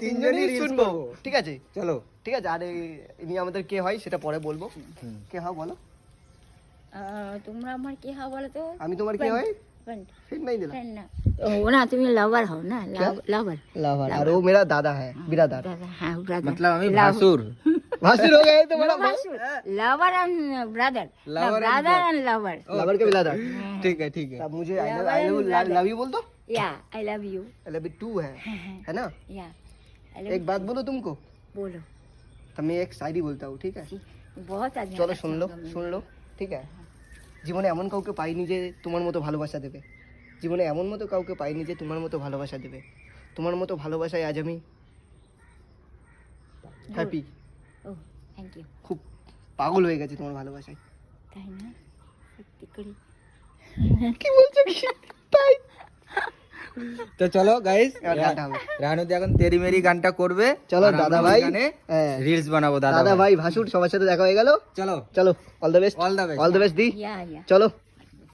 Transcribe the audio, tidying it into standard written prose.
তিনজনই শুনবো, ঠিক আছে? চলো। ঠিক আছে, আর ইনি আমাদের কে হয় সেটা পরে বলবো। কে হও বলো? তোমরা আমার কি হও বলো তো? আমি তোমার কে হয়? फ्रेंड ফ্রেন্ড नहीं दिला। फ्रेंड ना ओ ना तुम लवर हो ना लवर लवर, और वो मेरा दादा है, बिरादर। हाँ ब्रदर मतलब আমি ভাসুর। भासुर हो गए तुम्हारा lover and brother Lover and brother and lover lover के बिरादर। ঠিক আছে ঠিক আছে। अब मुझे आई लव यू बोल दो। या I love you I love you too है ना? या एक बात बोलो तुमको, बोलो तो मैं एक शायरी बोलता हूँ, ठीक है? बहुत अच्छा চলো শুন লো, ঠিক আছে? জীবনে এমন কাউকে পাইনি যে তোমার মতো ভালোবাসা দেবে, জীবনে এমন মতো কাউকে পাইনি যে তোমার মতো ভালোবাসা দেবে, তোমার মতো ভালোবাসায় আজ আমি হ্যাপি, ও থ্যাংক ইউ খুব পাগল হয়ে গেছি তোমার ভালোবাসায়। তাই না সত্যি করে কি বলছো কি? তাই তো চলো গাইস, এবার গানটা হবে। রানুদি এখন তেরি মেরি গানটা করবে। চলো আর আমরা দাদা ভাই, ওইখানে হ্যাঁ, রিলস বানাবো দাদা দাদা ভাই। ভাই ভাসুর সবার সাথে দেখা হয়ে গেল। চলো চলো, all the best, all the best. All the best দি। या या চলো।